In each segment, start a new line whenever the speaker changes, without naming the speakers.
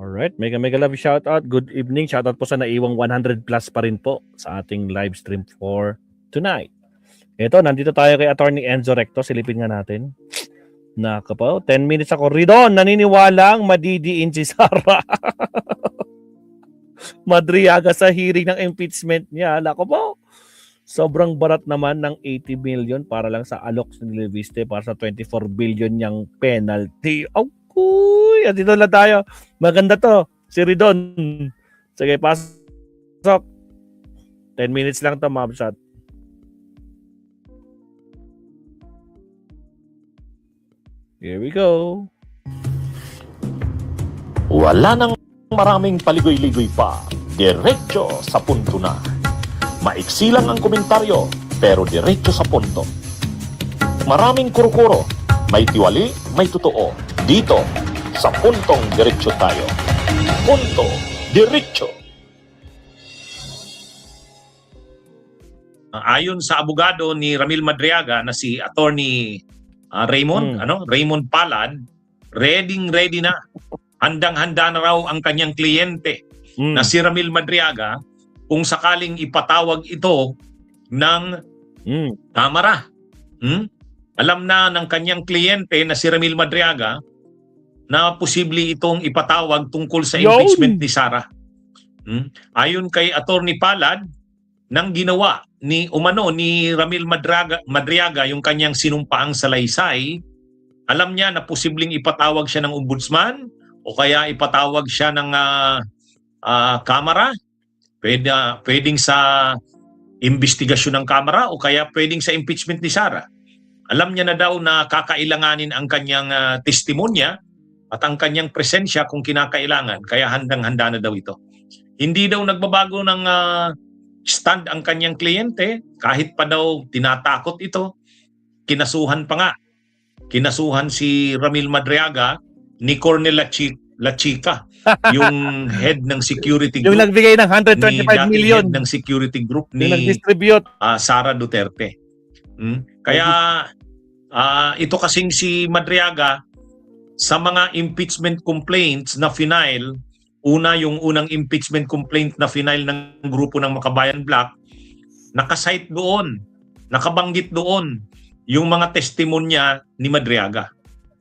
Alright, mega love shoutout. Good evening. Shoutout po sa naiwang 100 plus pa rin po sa ating live stream for tonight. Ito, nandito tayo kay Attorney Enzo Recto. Silipin nga natin. Nakapaw, 10 minutes ako. Ridon, naniniwalang madidiin si Sara. Madriaga sa hearing ng impeachment niya. Nako po. Sobrang barat naman ng 80 million para lang sa alok ni Leviste para sa 24 billion niyang penalty. Uy, dito lang tayo. Maganda to. Si Ridon. Sige, pasok. 10 minutes lang to, ma'am shot. Here we go.
Wala nang maraming paligoy-ligoy pa. Diretso sa punto na. Maiksi lang ang komentaryo, pero diretso sa punto. Maraming kuro-kuro. May tiwali, may totoo. Dito, sa puntong diretso tayo. Punto, diretso.
Ayon sa abogado ni Ramil Madriaga na si Attorney Raymond Palad, ready na. Handang-handa na raw ang kanyang kliyente na si Ramil Madriaga kung sakaling ipatawag ito ng kamara. Alam na ng kanyang kliyente na si Ramil Madriaga na posible itong ipatawag tungkol sa impeachment ni Sara. Ayon kay Attorney Palad, nang ginawa ni Ramil Madriaga yung kanyang sinumpaang salaysay, alam niya na posibleng ipatawag siya ng ombudsman o kaya ipatawag siya ng kamara, pwedeng sa investigasyon ng kamara o kaya pwedeng sa impeachment ni Sara. Alam niya na daw na kakailanganin ang kanyang testimonya at ang kanyang presensya kung kinakailangan, kaya handang-handa na daw ito. Hindi daw nagbabago ng stand ang kanyang kliyente, kahit pa daw tinatakot ito. Kinasuhan pa nga. Kinasuhan si Ramil Madriaga ni Cornel Lachica, yung head ng security group.
Yung nagbigay ng 125 million.
Head ng security group ni
nag-distribute
Sara Duterte. Kaya ito kasing si Madriaga, sa mga impeachment complaints na final, yung unang impeachment complaint na final ng grupo ng Makabayan Black, nakasite doon, nakabanggit doon yung mga testimonya ni Madriaga.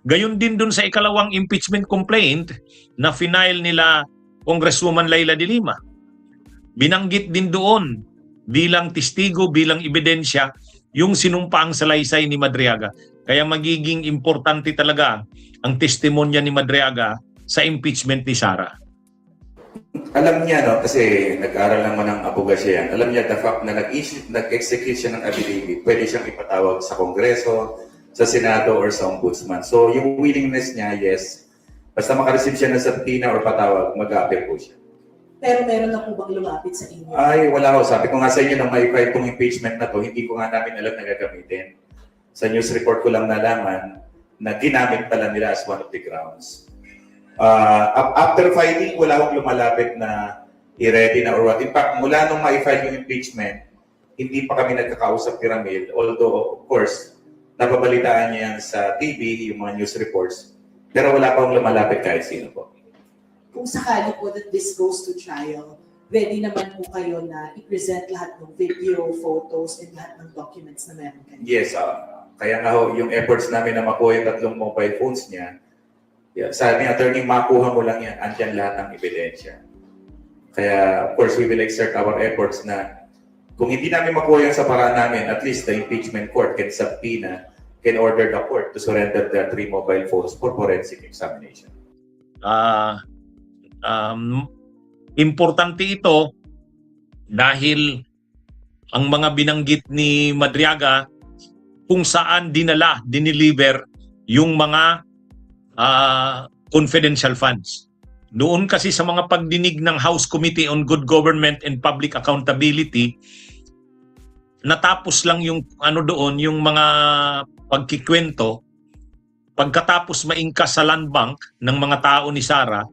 Gayon din doon sa ikalawang impeachment complaint na final nila Congresswoman Laila de Lima. Binanggit din doon bilang testigo, bilang ebidensya, yung sinumpaang salaysay ni Madriaga. Kaya magiging importante talaga ang testimonya ni Madriaga sa impeachment ni Sara.
Alam niya, no, kasi nag-aral naman ng abogasya yan, alam niya the fact na nag-execute siya ng affidavit, pwede siyang ipatawag sa Kongreso, sa Senado, or sa Ombudsman. So yung willingness niya, yes, basta makareceive siya ng subpoena or patawag, mag-a-appear po siya.
Pero meron na po bang lumapit sa inyo?
Ay, wala ho. Sabi ko nga sa inyo na may file tong impeachment na to, hindi ko nga namin alam na gagamitin. Sa news report ko lang nalaman na ginamit pala nila as one of the grounds. After filing, wala akong lumalapit na i-ready na or what. In fact, mula nung ma-file yung impeachment, hindi pa kami nagkakausap ni Ramil. Although, of course, napabalitaan niya yan sa TV, yung mga news reports. Pero wala pa akong lumalapit kahit sino po.
Kung sakali po that this goes to trial, ready naman po kayo na i-present lahat ng video, photos, and lahat ng documents na meron kayo?
Yes, kaya nga ho, yung efforts namin na makuha yung 3 mobile phones niya, sabi ng attorney, makuha mo lang yan, andyan lahat ng ebidensya. Kaya, of course, we will exert our efforts na kung hindi namin makuha yan sa paraan namin, at least the impeachment court can subpoena, can order the court to surrender the 3 mobile phones for forensic examination.
Importante ito dahil ang mga binanggit ni Madriaga kung saan dineliver yung mga confidential funds. Noon kasi sa mga pagdinig ng House Committee on Good Government and Public Accountability, natapos lang yung yung mga pagkikwento. Pagkatapos maingkas sa land bank ng mga tao ni Sara,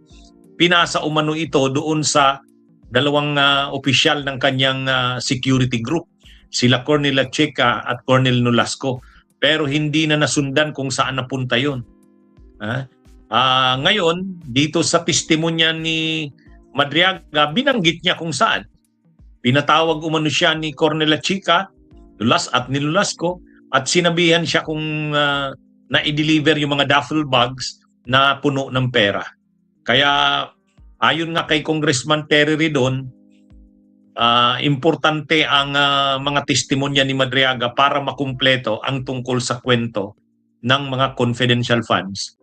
pinasa umano ito doon sa dalawang opisyal ng kanyang security group, sila Cornel Lachica at Cornel Nolasco. Pero hindi na nasundan kung saan napunta yon. Ngayon, dito sa testimonya ni Madriaga, binanggit niya kung saan. Pinatawag umano siya ni Cornela Chica, nilulas ko, at sinabihan siya kung na-i-deliver yung mga duffel bags na puno ng pera. Kaya ayon nga kay Congressman Terry Ridon, importante ang mga testimonya ni Madriaga para makumpleto ang tungkol sa kwento ng mga confidential funds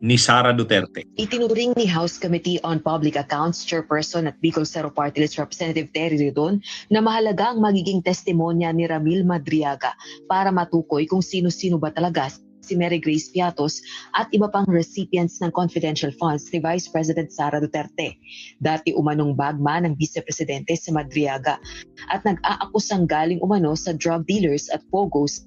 ni Sara Duterte.
Itinuring ni House Committee on Public Accounts Chairperson at Bicol Zero Party List Representative Terry Ridon na mahalaga ang magiging testimonya ni Ramil Madriaga para matukoy kung sino-sino ba talaga si Mary Grace Piatos at iba pang recipients ng confidential funds ni Vice President Sara Duterte. Dati umanong bagman ng Vice Presidente si Madriaga at nag-aakusang galing umano sa drug dealers at pogos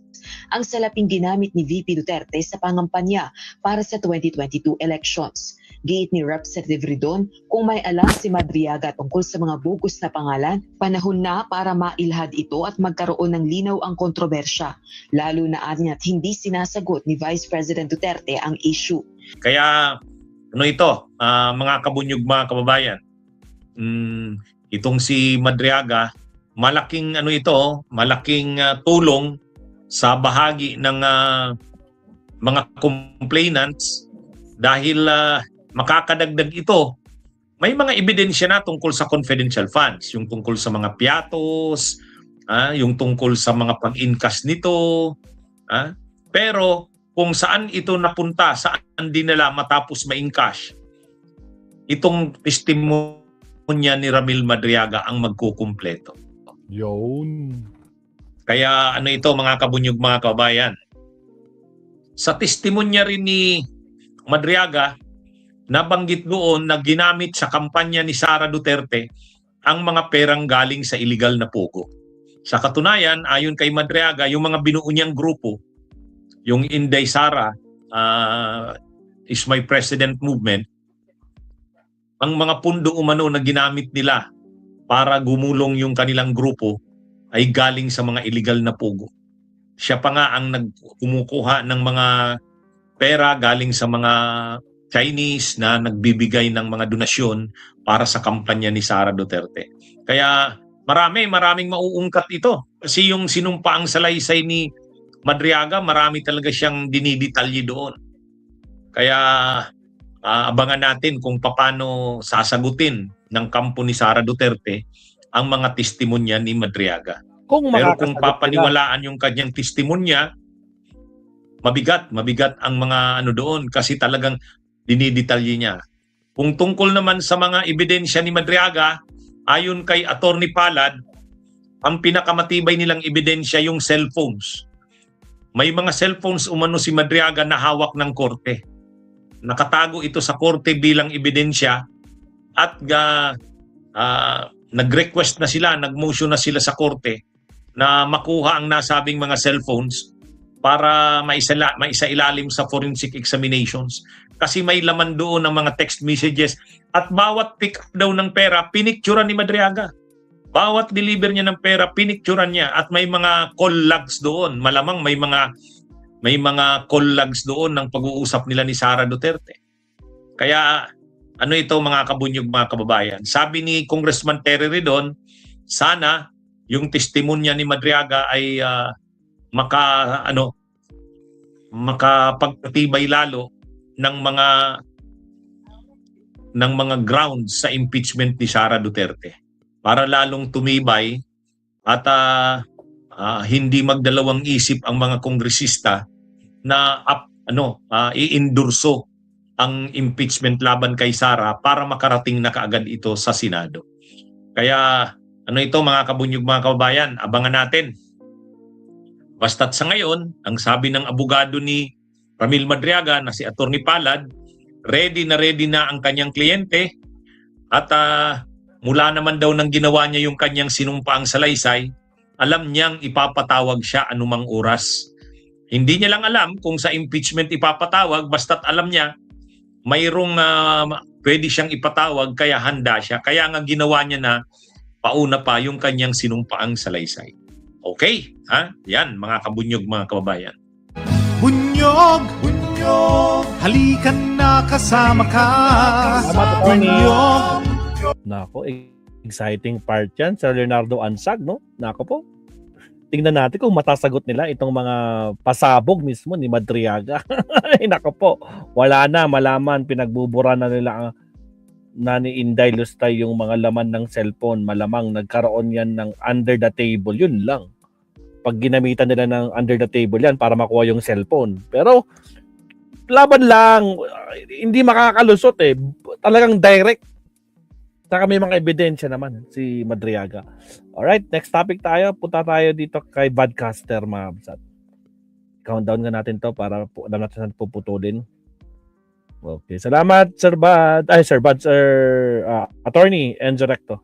ang salaping ginamit ni VP Duterte sa pangampanya para sa 2022 elections. Giit ni Representative Ridon, kung may alam si Madriaga tungkol sa mga bogus na pangalan, panahon na para mailhad ito at magkaroon ng linaw ang kontrobersya, lalo na at hindi sinasagot ni Vice President Duterte ang issue.
Kaya ito, mga kabunyog, mga kababayan, itong si Madriaga, malaking malaking tulong sa bahagi ng mga complainants dahil makakadagdag ito. May mga ebidensya na tungkol sa confidential funds, yung tungkol sa mga piatos, yung tungkol sa mga pag-incash nito. Pero kung saan ito napunta, saan dinala matapos ma-encash, itong testimonya ni Ramil Madriaga ang magkukumpleto.
Yun.
Kaya ito, mga kabunyog, mga kabayan, sa testimonya rin ni Madriaga, nabanggit doon na ginamit sa kampanya ni Sara Duterte ang mga perang galing sa illegal na pogo. Sa katunayan, ayon kay Madriaga, yung mga binuo niyang grupo, yung Inday Sara is My President Movement, ang mga pundo umano na ginamit nila para gumulong yung kanilang grupo ay galing sa mga illegal na pogo. Siya pa nga ang kumukuha ng mga pera galing sa mga Chinese na nagbibigay ng mga donasyon para sa kampanya ni Sara Duterte. Kaya maraming mauungkat ito. Kasi yung sinumpaang salaysay ni Madriaga, marami talaga siyang dinidetalye doon. Kaya abangan natin kung paano sasagutin ng kampo ni Sara Duterte ang mga testimonya ni Madriaga. Pero kung papaniwalaan yung kanyang testimonya, mabigat ang mga doon kasi talagang dinidetalye niya. Kung tungkol naman sa mga ebidensya ni Madriaga, ayon kay Attorney Palad, ang pinakamatibay nilang ebidensya yung cellphones. May mga cellphones umano si Madriaga na hawak ng korte. Nakatago ito sa korte bilang ebidensya at nag-request na sila, nag-motion na sila sa korte na makuha ang nasabing mga cellphones para maisailalim sa forensic examinations. Kasi may laman doon ng mga text messages at bawat pick up daw ng pera, pinicturan ni Madriaga. Bawat deliver niya ng pera, pinicturan niya at may mga call logs doon. Malamang may mga call logs doon ng pag-uusap nila ni Sara Duterte. Kaya ito, mga kabunyog, mga kababayan. Sabi ni Congressman Terry Ridon, sana yung testimonya ni Madriaga ay makapagpatibay lalo ng mga grounds sa impeachment ni Sara Duterte para lalong tumibay at hindi magdalawang isip ang mga kongresista na i-endorso ang impeachment laban kay Sara para makarating na kaagad ito sa Senado. Kaya ito, mga kabunyog, mga kababayan, abangan natin. Basta't sa ngayon, ang sabi ng abogado ni Ramil Madriaga na si Attorney Palad, ready na ang kanyang kliyente at mula naman daw ng ginawa niya yung kanyang sinumpaang salaysay, alam niyang ipapatawag siya anumang oras. Hindi niya lang alam kung sa impeachment ipapatawag, basta't alam niya mayroong pwede siyang ipatawag kaya handa siya. Kaya nga ginawa niya na pauna pa yung kanyang sinumpaang salaysay. Okay, yan, mga kabunyog, mga kababayan.
Bunyog, halikan na nakasama ka.
Salamat, attorney.
Iyong
Nako, exciting part yan. Sir Leonardo Ansag, no? Nako po. Tingnan natin kung matasagot nila itong mga pasabog mismo ni Madriaga. Ay, nako po. Wala na, malaman. Pinagbubura na nila na ni Inday Lustay yung mga laman ng cellphone. Malamang nagkaroon yan ng under the table. Yun lang. Pag ginamitan nila ng under the table yan para makuha yung cellphone. Pero, laban lang. Hindi makakalusot eh. Talagang direct. Saka may mga ebidensya naman si Madriaga. Alright, next topic tayo. Punta tayo dito kay Badcaster, mga absat. Countdown nga natin to para alam natin saan puputulin. Okay, salamat Sir Bad. Ay, Sir Bad, Sir Attorney Enzo Recto.